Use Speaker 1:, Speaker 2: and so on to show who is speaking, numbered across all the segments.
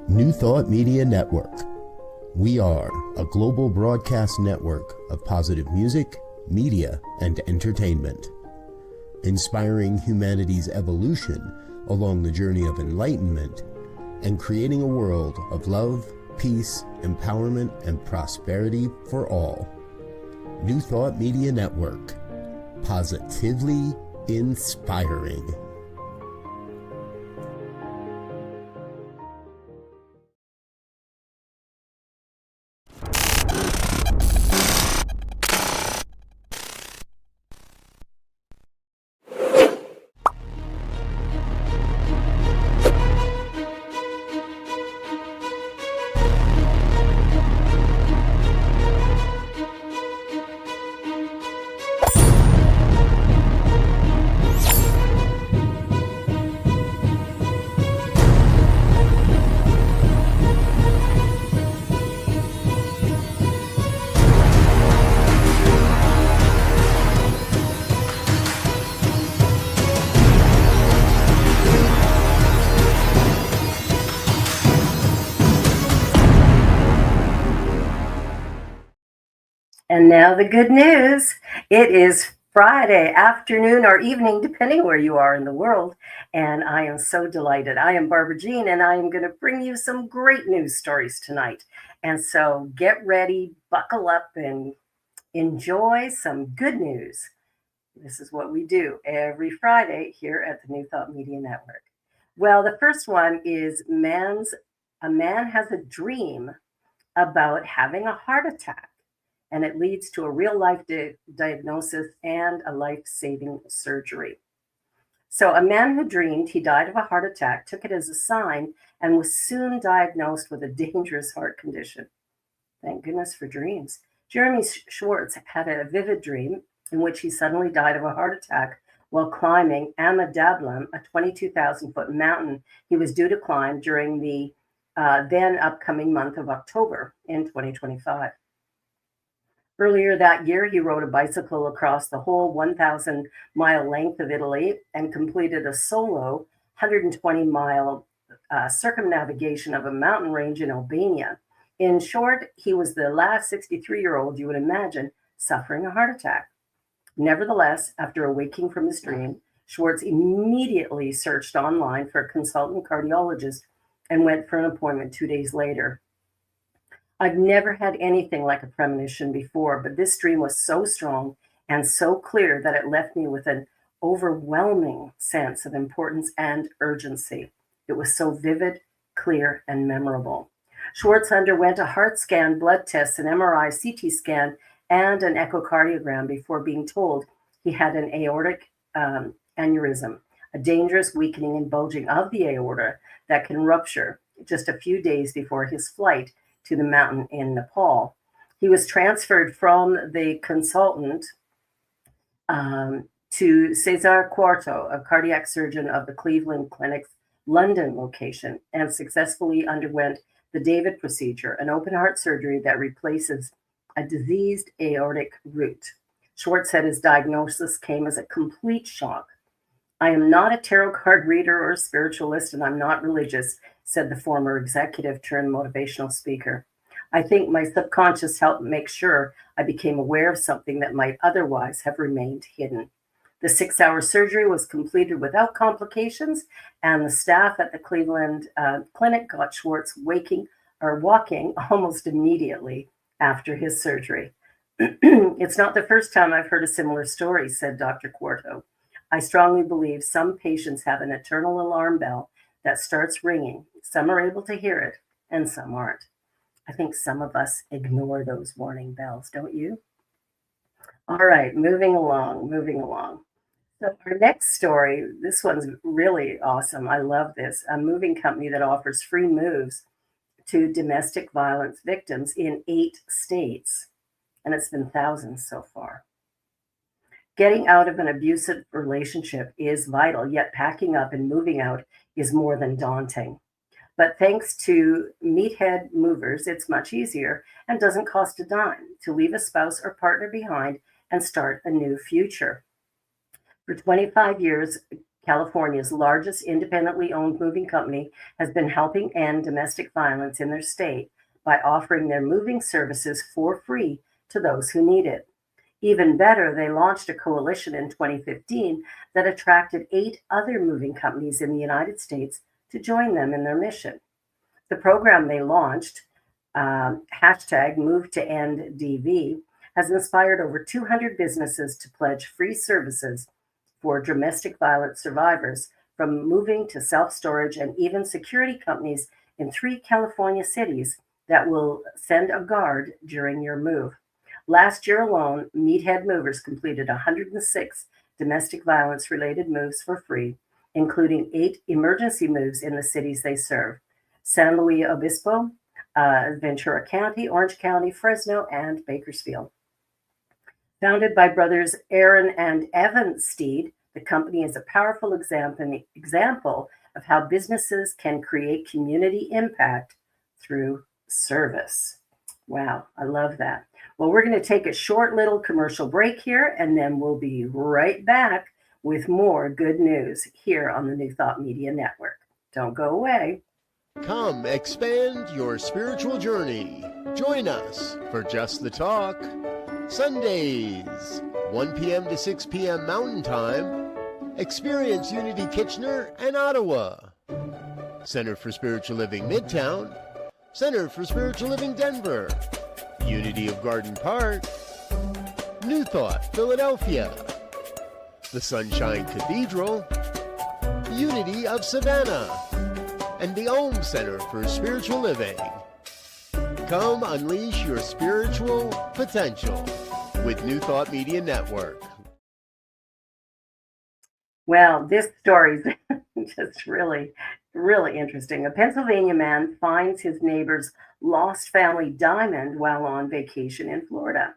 Speaker 1: New Thought Media Network. We are a global broadcast network of positive music, media, and entertainment, inspiring humanity's evolution along the journey of enlightenment and creating a world of love, peace, empowerment, and prosperity for all. New Thought Media Network. Positively inspiring.
Speaker 2: And now the good news. It is Friday afternoon or evening, depending where you are in the world. And I am so delighted. I am Barbara Jean, and I am going to bring you some great news stories tonight. And so get ready, buckle up, and enjoy some good news. This is what we do every Friday here at the New Thought Media Network. Well, the first one is a man has a dream about having a heart attack, and it leads to a real life diagnosis and a life-saving surgery. So a man who dreamed he died of a heart attack took it as a sign and was soon diagnosed with a dangerous heart condition. Thank goodness for dreams. Jeremy Schwartz had a vivid dream in which he suddenly died of a heart attack while climbing Amadablam, a 22,000-foot mountain he was due to climb during the then upcoming month of October in 2025. Earlier that year, he rode a bicycle across the whole 1,000-mile length of Italy and completed a solo 120-mile circumnavigation of a mountain range in Albania. In short, he was the last 63-year-old you would imagine suffering a heart attack. Nevertheless, after awaking from his dream, Schwartz immediately searched online for a consultant cardiologist and went for an appointment 2 days later. I've never had anything like a premonition before, but this dream was so strong and so clear that it left me with an overwhelming sense of importance and urgency. It was so vivid, clear, and memorable. Schwartz underwent a heart scan, blood tests, an MRI, CT scan, and an echocardiogram before being told he had an aortic aneurysm, a dangerous weakening and bulging of the aorta that can rupture just a few days before his flight to the mountain in Nepal. He was transferred from the consultant to Cesar Quarto, a cardiac surgeon of the Cleveland Clinic's London location, and successfully underwent the David procedure, an open heart surgery that replaces a diseased aortic root. Schwartz said his diagnosis came as a complete shock. "I am not a tarot card reader or a spiritualist, and I'm not religious," said the former executive turned motivational speaker. "I think my subconscious helped make sure I became aware of something that might otherwise have remained hidden." The 6-hour surgery was completed without complications, and the staff at the Cleveland Clinic got Schwartz walking almost immediately after his surgery. "It's not the first time I've heard a similar story," said Dr. Quarto. "I strongly believe some patients have an eternal alarm bell that starts ringing. Some are able to hear it, and some aren't. I think some of us ignore those warning bells, don't you?" All right, moving along. So our next story, this one's really awesome. I love this. A moving company that offers free moves to domestic violence victims in 8 states, and it's been thousands so far. Getting out of an abusive relationship is vital, yet packing up and moving out is more than daunting. But thanks to Meathead Movers, it's much easier and doesn't cost a dime to leave a spouse or partner behind and start a new future. For 25 years, California's largest independently owned moving company, has been helping end domestic violence in their state by offering their moving services for free to those who need it. Even better, they launched a coalition in 2015 that attracted 8 other moving companies in the United States to join them in their mission. The program they launched, hashtag Move to End DV, has inspired over 200 businesses to pledge free services for domestic violence survivors, from moving to self-storage, and even security companies in 3 California cities that will send a guard during your move. Last year alone, Meathead Movers completed 106 domestic violence-related moves for free, including 8 emergency moves in the cities they serve: San Luis Obispo, Ventura County, Orange County, Fresno, and Bakersfield. Founded by brothers Aaron and Evan Steed, the company is a powerful example of how businesses can create community impact through service. Wow, I love that. Well, we're going to take a short little commercial break here, and then we'll be right back with more good news here on the New Thought Media Network. Don't go away.
Speaker 1: Come expand your spiritual journey. Join us for Just the Talk, Sundays, 1 p.m. to 6 p.m. Mountain Time. Experience Unity Kitchener and Ottawa. Center for Spiritual Living Midtown. Center for Spiritual Living Denver. Unity of Garden Park. New Thought Philadelphia. The Sunshine Cathedral. Unity of Savannah. And the Om Center for Spiritual Living. Come unleash your spiritual potential with New Thought Media Network.
Speaker 2: Well, this story is just really, really interesting. A Pennsylvania man finds his neighbor's lost family diamond while on vacation in Florida.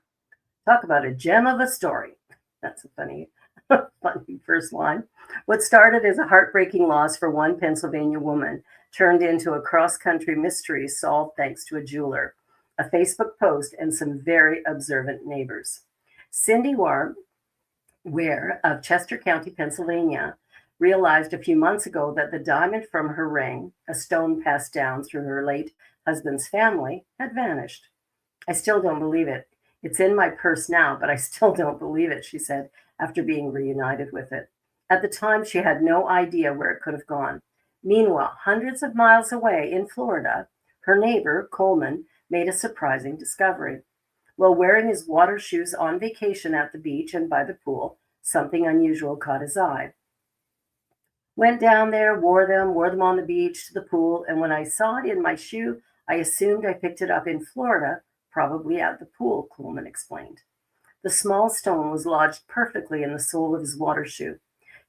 Speaker 2: Talk about a gem of a story. That's a funny first line. What started as a heartbreaking loss for one Pennsylvania woman turned into a cross-country mystery solved thanks to a jeweler, a Facebook post, and some very observant neighbors. Cindy Ware of Chester County, Pennsylvania, realized a few months ago that the diamond from her ring, a stone passed down through her late husband's family, had vanished. I still don't believe it. It's in my purse now, but I still don't believe it, she said, after being reunited with it. At the time, she had no idea where it could have gone. Meanwhile, hundreds of miles away in Florida, her neighbor, Coleman, made a surprising discovery. While wearing his water shoes on vacation at the beach and by the pool, something unusual caught his eye. Went down there, wore them on the beach, to the pool, and when I saw it in my shoe, I assumed I picked it up in Florida, probably at the pool, Coleman explained. The small stone was lodged perfectly in the sole of his water shoe.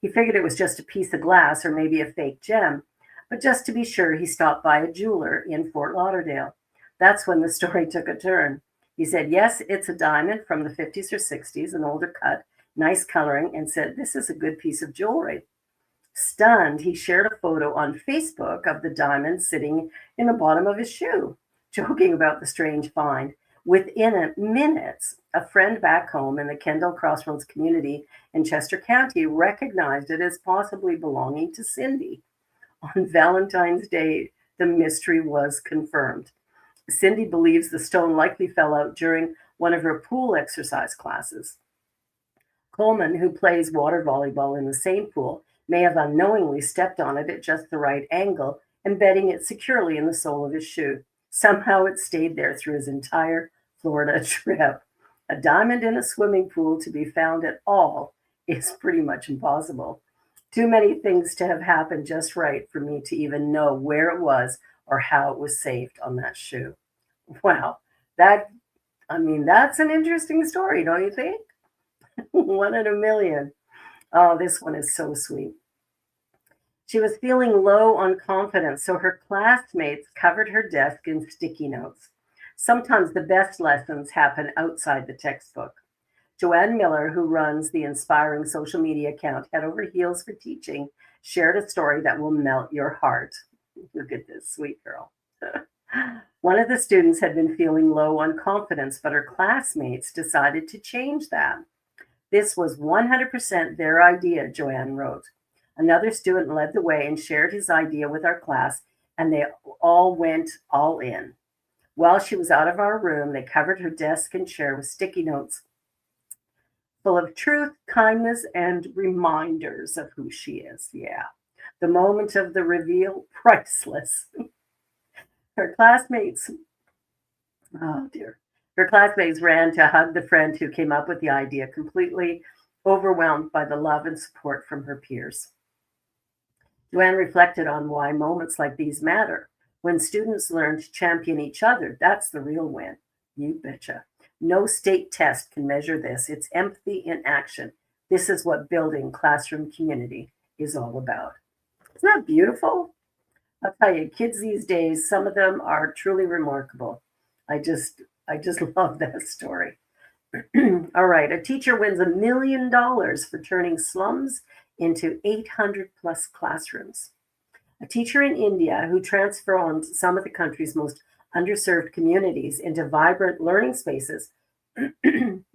Speaker 2: He figured it was just a piece of glass or maybe a fake gem, but just to be sure, he stopped by a jeweler in Fort Lauderdale. That's when the story took a turn. He said, yes, it's a diamond from the 50s or 60s, an older cut, nice coloring, and said, this is a good piece of jewelry. Stunned, he shared a photo on Facebook of the diamond sitting in the bottom of his shoe, joking about the strange find. Within minutes, a friend back home in the Kendall Crossroads community in Chester County recognized it as possibly belonging to Cindy. On Valentine's Day, the mystery was confirmed. Cindy believes the stone likely fell out during one of her pool exercise classes. Coleman, who plays water volleyball in the same pool, may have unknowingly stepped on it at just the right angle, embedding it securely in the sole of his shoe. Somehow it stayed there through his entire Florida trip. A diamond in a swimming pool to be found at all is pretty much impossible. Too many things to have happened just right for me to even know where it was or how it was saved on that shoe. Wow, that's an interesting story, don't you think? 1 in a million. Oh, this one is so sweet. She was feeling low on confidence, so her classmates covered her desk in sticky notes. Sometimes the best lessons happen outside the textbook. Joanne Miller, who runs the inspiring social media account Head Over Heels for Teaching, shared a story that will melt your heart. Look at this sweet girl. One of the students had been feeling low on confidence, but her classmates decided to change that. This was 100% their idea, Joanne wrote. Another student led the way and shared his idea with our class, and they all went all in. While she was out of our room, they covered her desk and chair with sticky notes full of truth, kindness, and reminders of who she is. Yeah. The moment of the reveal, priceless. Her classmates, oh dear, her classmates ran to hug the friend who came up with the idea, completely overwhelmed by the love and support from her peers. Joanne reflected on why moments like these matter. When students learn to champion each other, that's the real win. You betcha. No state test can measure this. It's empathy in action. This is what building classroom community is all about. Isn't that beautiful? I'll tell you, kids these days, some of them are truly remarkable. I just love that story. All right, a teacher wins $1 million for turning slums into 800 plus classrooms. A teacher in India who transformed some of the country's most underserved communities into vibrant learning spaces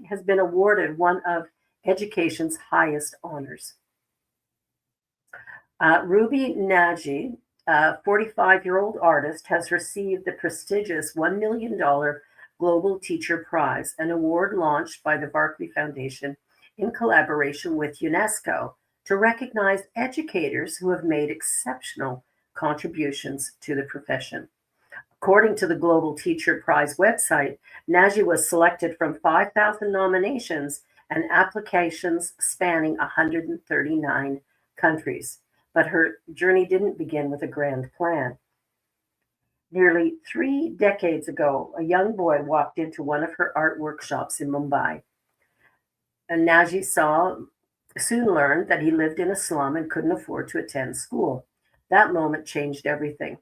Speaker 2: has been awarded one of education's highest honors. Ruby Nagy, a 45-year-old artist, has received the prestigious $1 million Global Teacher Prize, an award launched by the Barclay Foundation in collaboration with UNESCO to recognize educators who have made exceptional contributions to the profession. According to the Global Teacher Prize website, Nagy was selected from 5,000 nominations and applications spanning 139 countries. But her journey didn't begin with a grand plan. Nearly 3 decades ago, a young boy walked into one of her art workshops in Mumbai. And Nagy soon learned that he lived in a slum and couldn't afford to attend school. That moment changed everything.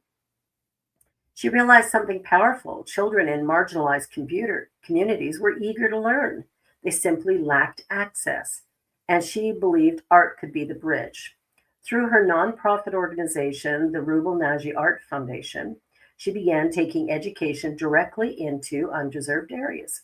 Speaker 2: She realized something powerful. Children in marginalized communities were eager to learn. They simply lacked access. And she believed art could be the bridge. Through her nonprofit organization, the Rubel Nagy Art Foundation, she began taking education directly into underserved areas.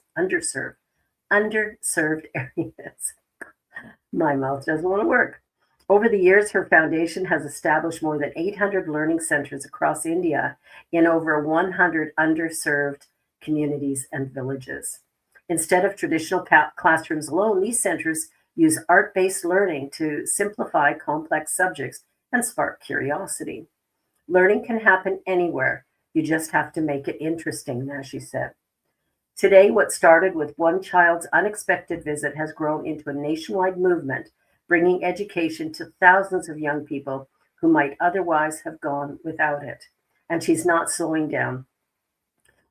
Speaker 2: My mouth doesn't want to work. Over the years, her foundation has established more than 800 learning centers across India in over 100 underserved communities and villages. Instead of traditional classrooms alone, these centers use art-based learning to simplify complex subjects and spark curiosity. Learning can happen anywhere. You just have to make it interesting, as she said. Today, what started with one child's unexpected visit has grown into a nationwide movement, bringing education to thousands of young people who might otherwise have gone without it. And she's not slowing down.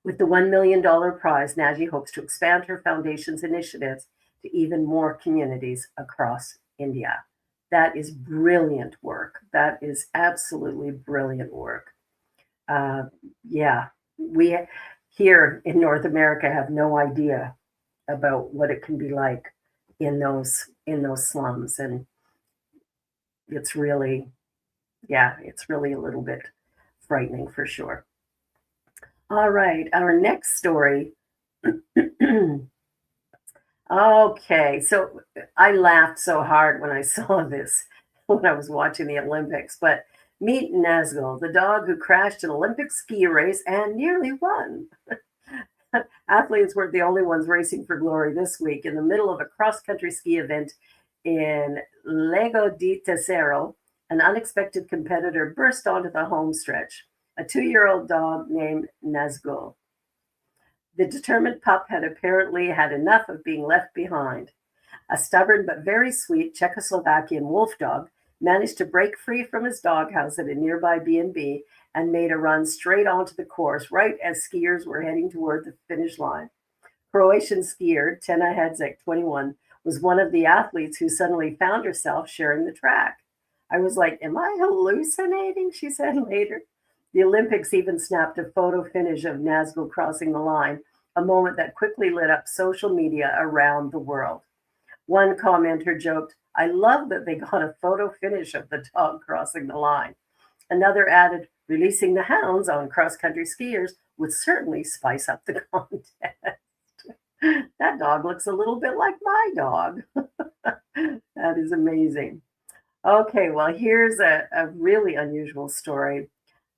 Speaker 2: With the $1 million prize, Nagy hopes to expand her foundation's initiatives to even more communities across India. That is brilliant work. That is absolutely brilliant work. Uh, yeah, we here in North America have no idea about what it can be like in those slums, and it's really, yeah, it's really a little bit frightening for sure. All right, our next story. Okay, so I laughed so hard when I saw this when I was watching the Olympics. But meet Nazgul, the dog who crashed an Olympic ski race and nearly won. Athletes weren't the only ones racing for glory this week. In the middle of a cross-country ski event in Lago di Tesero, an unexpected competitor burst onto the home stretch, a 2-year-old dog named Nazgul. The determined pup had apparently had enough of being left behind. A stubborn but very sweet Czechoslovakian wolf dog managed to break free from his doghouse at a nearby B&B and made a run straight onto the course right as skiers were heading toward the finish line. Croatian skier Tena Hedzek, 21, was one of the athletes who suddenly found herself sharing the track. I was like, am I hallucinating? She said later. The Olympics even snapped a photo finish of Nazgul crossing the line, a moment that quickly lit up social media around the world. One commenter joked, I love that they got a photo finish of the dog crossing the line. Another added, releasing the hounds on cross-country skiers would certainly spice up the contest. That dog looks a little bit like my dog. That is amazing. Okay, well, here's a really unusual story.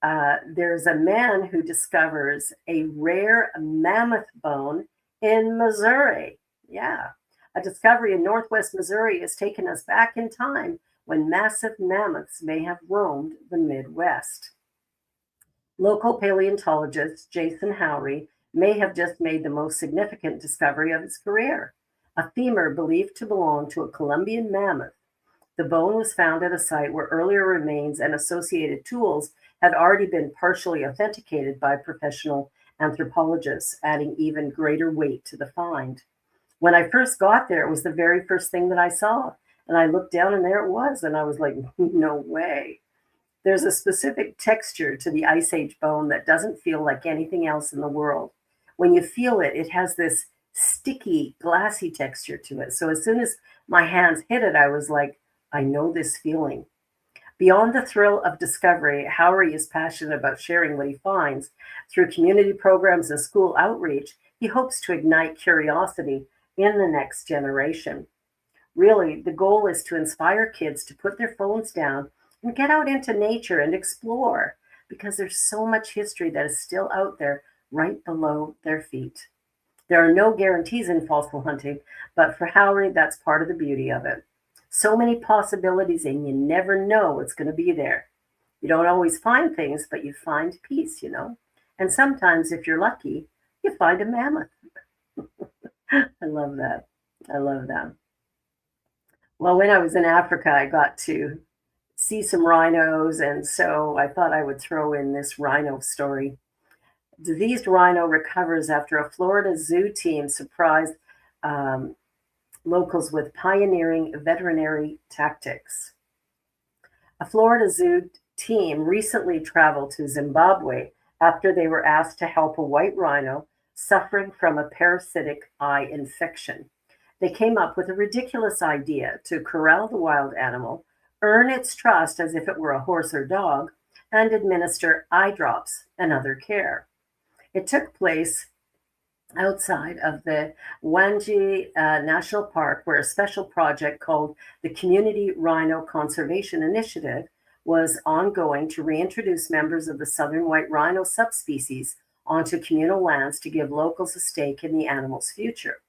Speaker 2: There's a man who discovers a rare mammoth bone in Missouri. Yeah, a discovery in northwest Missouri has taken us back in time when massive mammoths may have roamed the Midwest. Local paleontologist Jason Howry may have just made the most significant discovery of his career, a femur believed to belong to a Columbian mammoth. The bone was found at a site where earlier remains and associated tools had already been partially authenticated by professional anthropologists, adding even greater weight to the find. When I first got there, it was the very first thing that I saw. And I looked down and there it was. And I was like, no way. There's a specific texture to the Ice Age bone that doesn't feel like anything else in the world. When you feel it, it has this sticky, glassy texture to it. So as soon as my hands hit it, I was like, I know this feeling. Beyond the thrill of discovery, Howery is passionate about sharing what he finds. Through community programs and school outreach, he hopes to ignite curiosity in the next generation. Really, the goal is to inspire kids to put their phones down and get out into nature and explore because there's so much history that is still out there right below their feet. There are no guarantees in fossil hunting, but for Howard, that's part of the beauty of it. So many possibilities, and you never know what's going to be there. You don't always find things, but you find peace, you know? And sometimes, if you're lucky, you find a mammoth. I love that. I love that. Well, when I was in Africa, I got to see some rhinos, and so I thought I would throw in this rhino story. Diseased rhino recovers after a Florida zoo team surprised um, locals with pioneering veterinary tactics. A Florida zoo team recently traveled to Zimbabwe after they were asked to help a white rhino suffering from a parasitic eye infection. They came up with a ridiculous idea to corral the wild animal, earn its trust as if it were a horse or dog, and administer eye drops and other care. It took place outside of the Wangi National Park, where a special project called the Community Rhino Conservation Initiative was ongoing to reintroduce members of the southern white rhino subspecies onto communal lands to give locals a stake in the animal's future.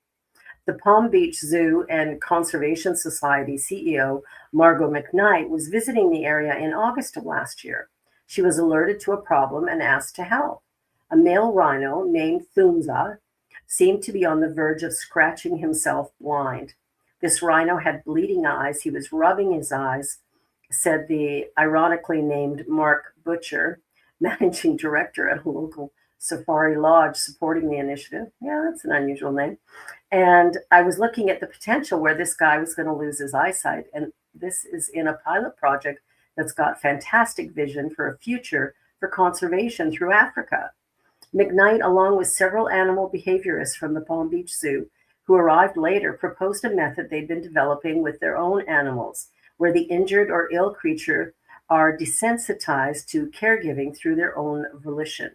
Speaker 2: The Palm Beach Zoo and Conservation Society CEO, Margot McKnight, was visiting the area in August of last year. She was alerted to a problem and asked to help. A male rhino named Thunza seemed to be on the verge of scratching himself blind. This rhino had bleeding eyes. He was rubbing his eyes, said the ironically named Mark Butcher, managing director at a local safari lodge supporting the initiative. Yeah, that's an unusual name. And I was looking at the potential where this guy was going to lose his eyesight. And this is in a pilot project that's got fantastic vision for a future for conservation through Africa. McKnight, along with several animal behaviorists from the Palm Beach Zoo, who arrived later, proposed a method they'd been developing with their own animals, where the injured or ill creature are desensitized to caregiving through their own volition.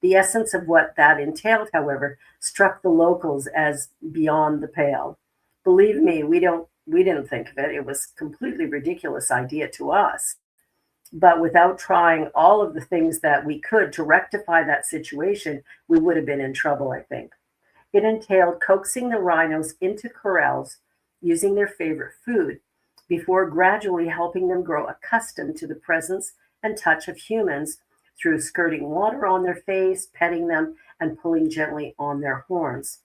Speaker 2: The essence of what that entailed, however, struck the locals as beyond the pale. Believe me, we didn't think of it. It was a completely ridiculous idea to us. But without trying all of the things that we could to rectify that situation, we would have been in trouble, I think. It entailed coaxing the rhinos into corrals using their favorite food before gradually helping them grow accustomed to the presence and touch of humans through skirting water on their face, petting them, and pulling gently on their horns.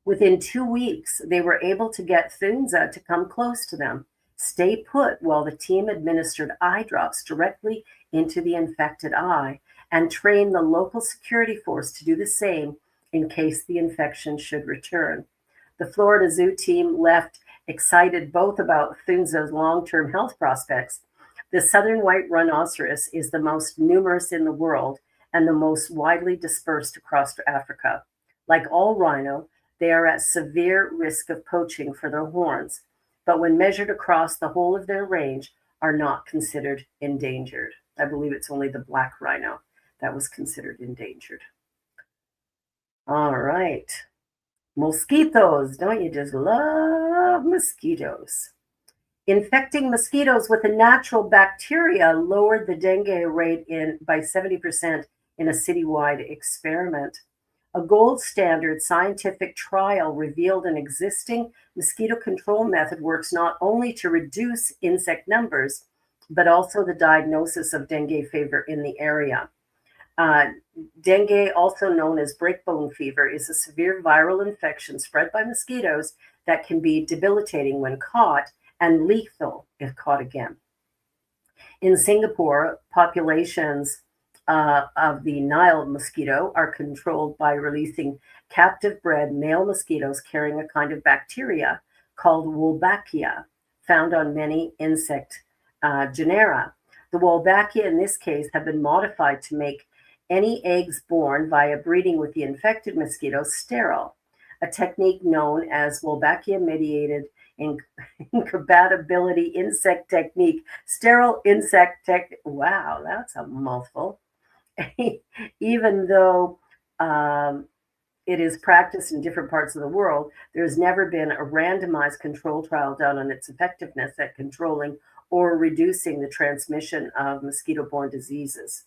Speaker 2: Within 2 weeks, they were able to get Thunza to come close to them, stay put while the team administered eye drops directly into the infected eye, and train the local security force to do the same in case the infection should return. The Florida Zoo team left excited both about Thunza's long term health prospects. The southern white rhinoceros is the most numerous in the world and the most widely dispersed across Africa. Like all rhino, they are at severe risk of poaching for their horns, but when measured across the whole of their range, are not considered endangered. I believe it's only the black rhino that was considered endangered. All right. Mosquitoes. Don't you just love mosquitoes? Infecting mosquitoes with a natural bacteria lowered the dengue rate by 70% in a citywide experiment. A gold standard scientific trial revealed an existing mosquito control method works not only to reduce insect numbers, but also the diagnosis of dengue fever in the area. Uh, Dengue, also known as breakbone fever, is a severe viral infection spread by mosquitoes that can be debilitating when caught and lethal if caught again. In Singapore, populations of the Nile mosquito are controlled by releasing captive bred male mosquitoes carrying a kind of bacteria called Wolbachia, found on many insect genera. The Wolbachia, in this case, have been modified to make any eggs born via breeding with the infected mosquito sterile, a technique known as Wolbachia mediated incompatibility insect technique, sterile insect tech. Wow, that's a mouthful. Even though it is practiced in different parts of the world, there's never been a randomized control trial done on its effectiveness at controlling or reducing the transmission of mosquito borne diseases.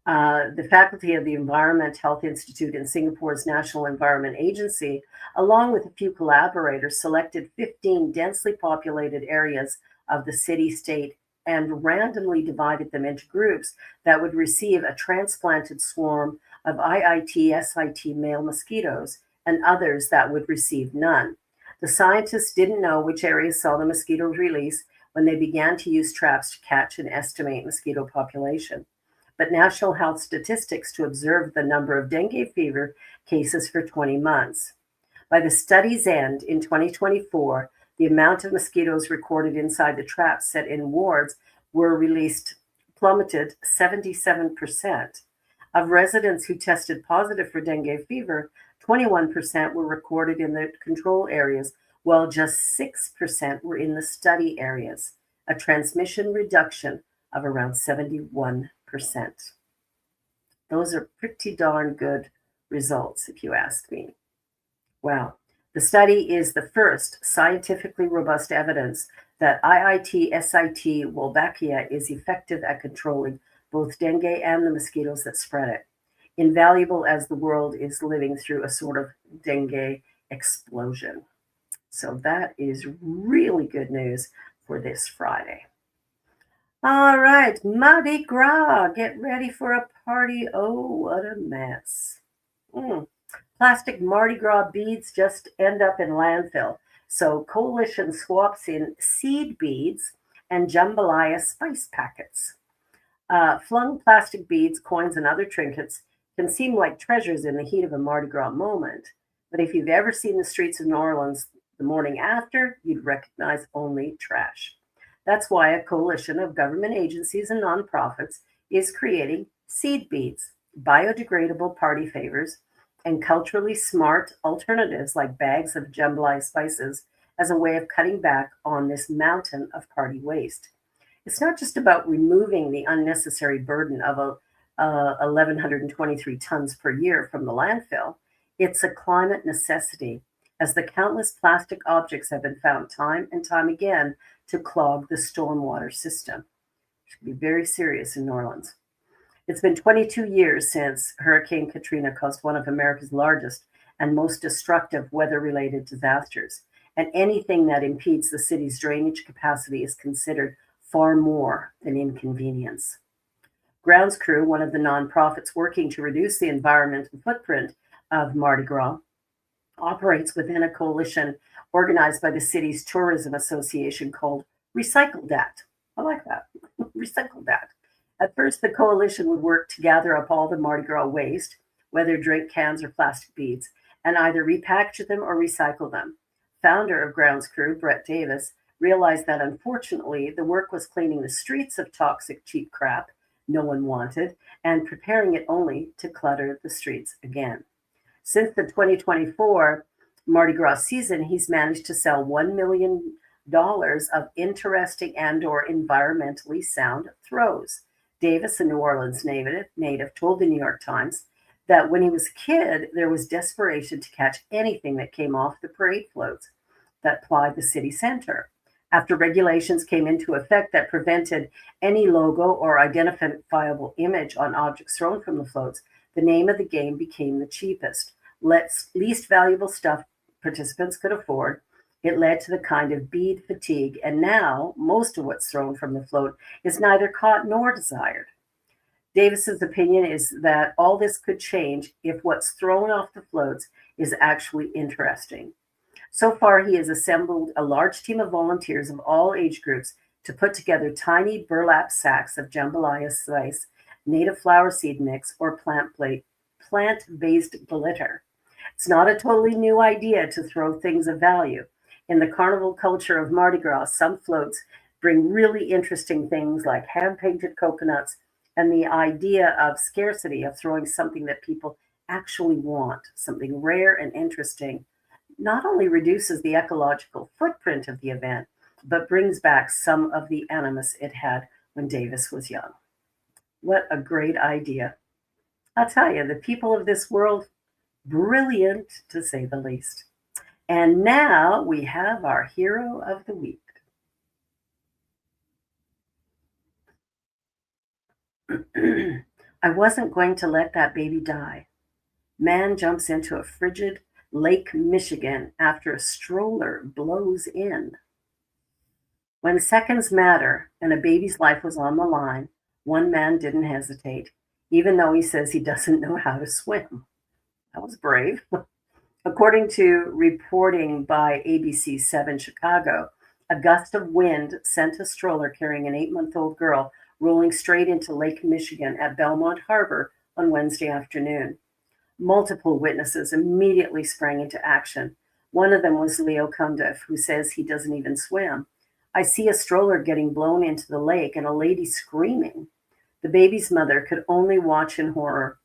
Speaker 2: The faculty of the Environment Health Institute and Singapore's National Environment Agency, along with a few collaborators, selected 15 densely populated areas of the city state and randomly divided them into groups that would receive a transplanted swarm of IIT-SIT male mosquitoes and others that would receive none. The scientists didn't know which areas saw the mosquito release when they began to use traps to catch and estimate mosquito population, but National Health Statistics to observe the number of dengue fever cases for 20 months. By the study's end in 2024, the amount of mosquitoes recorded inside the traps set in wards were released plummeted 77%. Of residents who tested positive for dengue fever, 21% were recorded in the control areas, while just 6% were in the study areas, a transmission reduction of around 71%. Those are pretty darn good results, if you ask me. Wow. The study is the first scientifically robust evidence that IIT-SIT Wolbachia is effective at controlling both dengue and the mosquitoes that spread it. Invaluable as the world is living through a sort of dengue explosion. So that is really good news for this Friday. All right, Mardi Gras, get ready for a party. Oh, what a mess. Plastic Mardi Gras beads just end up in landfill. So Coalition swaps in seed beads and jambalaya spice packets. Flung plastic beads, coins, and other trinkets can seem like treasures in the heat of a Mardi Gras moment. But if you've ever seen the streets of New Orleans the morning after, you'd recognize only trash. That's why a coalition of government agencies and nonprofits is creating seed beads, biodegradable party favors, and culturally smart alternatives like bags of jambalaya spices as a way of cutting back on this mountain of party waste. It's not just about removing the unnecessary burden of 1,123 tons per year from the landfill. It's a climate necessity, as the countless plastic objects have been found time and time again to clog the stormwater system. It should be very serious in New Orleans. It's been 22 years since Hurricane Katrina caused one of America's largest and most destructive weather-related disasters, and anything that impedes the city's drainage capacity is considered far more than inconvenience. Grounds Crew, one of the nonprofits working to reduce the environmental footprint of Mardi Gras, operates within a coalition organized by the city's tourism association called Recycle Dat. I like that. Recycle Dat. At first, the coalition would work to gather up all the Mardi Gras waste, whether drink cans or plastic beads, and either repackage them or recycle them. Founder of Grounds Crew, Brett Davis, realized that unfortunately the work was cleaning the streets of toxic, cheap crap no one wanted and preparing it only to clutter the streets again. Since the 2024 Mardi Gras season, he's managed to sell $1 million of interesting and/or environmentally sound throws. Davis, a New Orleans native, told the New York Times that when he was a kid, there was desperation to catch anything that came off the parade floats that plied the city center. After regulations came into effect that prevented any logo or identifiable image on objects thrown from the floats, the name of the game became the cheapest, least valuable stuff participants could afford. It led to the kind of bead fatigue, and now most of what's thrown from the float is neither caught nor desired. Davis's opinion is that all this could change if what's thrown off the floats is actually interesting. So far, he has assembled a large team of volunteers of all age groups to put together tiny burlap sacks of jambalaya slice, native flower seed mix, or plant-based glitter. It's not a totally new idea to throw things of value. In the carnival culture of Mardi Gras, some floats bring really interesting things like hand-painted coconuts, and the idea of scarcity, of throwing something that people actually want, something rare and interesting, not only reduces the ecological footprint of the event, but brings back some of the animus it had when Davis was young. What a great idea. I'll tell you, the people of this world, brilliant to say the least. And now we have our hero of the week. I wasn't going to let that baby die. Man jumps into a frigid Lake Michigan after a stroller blows in. When seconds matter and a baby's life was on the line, one man didn't hesitate, even though he says he doesn't know how to swim. That was brave. According to reporting by ABC 7 Chicago, a gust of wind sent a stroller carrying an 8-month-old girl rolling straight into Lake Michigan at Belmont Harbor on Wednesday afternoon. Multiple witnesses immediately sprang into action. One of them was Leo Cundiff, who says he doesn't even swim. I see a stroller getting blown into the lake and a lady screaming. The baby's mother could only watch in horror.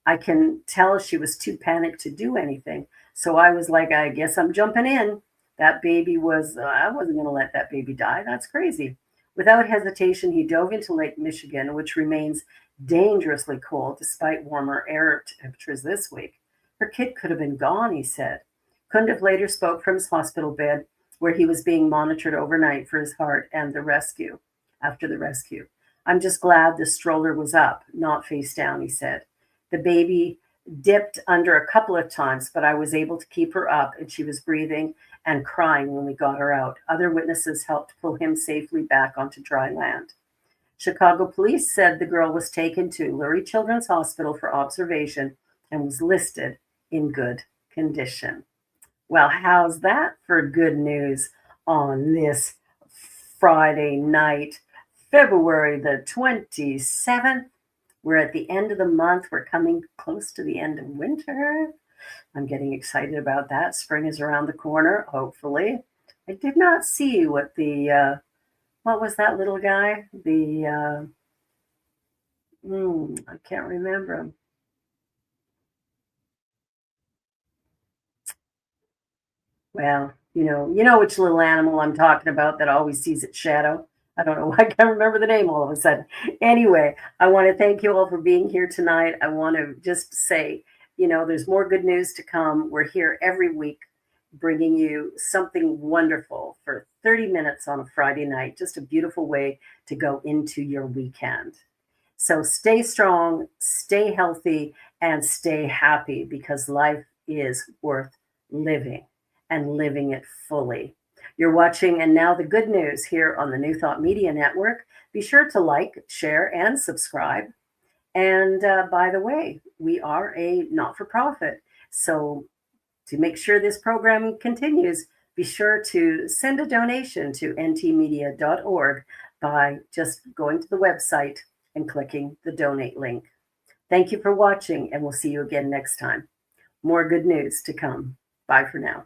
Speaker 2: I can tell she was too panicked to do anything. So I was like, I guess I'm jumping in. I wasn't going to let that baby die. That's crazy. Without hesitation, he dove into Lake Michigan, which remains dangerously cold despite warmer air temperatures this week. Her kid could have been gone, he said. Cundiff later spoke from his hospital bed, where he was being monitored overnight for his heart and after the rescue. I'm just glad the stroller was up, not face down, he said. The baby dipped under a couple of times, but I was able to keep her up, and she was breathing and crying when we got her out. Other witnesses helped pull him safely back onto dry land. Chicago police said the girl was taken to Lurie Children's Hospital for observation and was listed in good condition. Well, how's that for good news on this Friday night, February the 27th? We're at the end of the month. We're coming close to the end of winter. I'm getting excited about that. Spring is around the corner, hopefully. I did not see what was that little guy? I can't remember him. Well, you know which little animal I'm talking about that always sees its shadow. I don't know why I can't remember the name all of a sudden. Anyway, I want to thank you all for being here tonight. I want to just say, there's more good news to come. We're here every week bringing you something wonderful for 30 minutes on a Friday night. Just a beautiful way to go into your weekend. So stay strong, stay healthy, and stay happy, because life is worth living, and living it fully. You're watching And Now the Good News here on the New Thought Media Network. Be sure to like, share, and subscribe. And by the way, we are a not-for-profit. So to make sure this program continues, be sure to send a donation to ntmedia.org by just going to the website and clicking the donate link. Thank you for watching, and we'll see you again next time. More good news to come. Bye for now.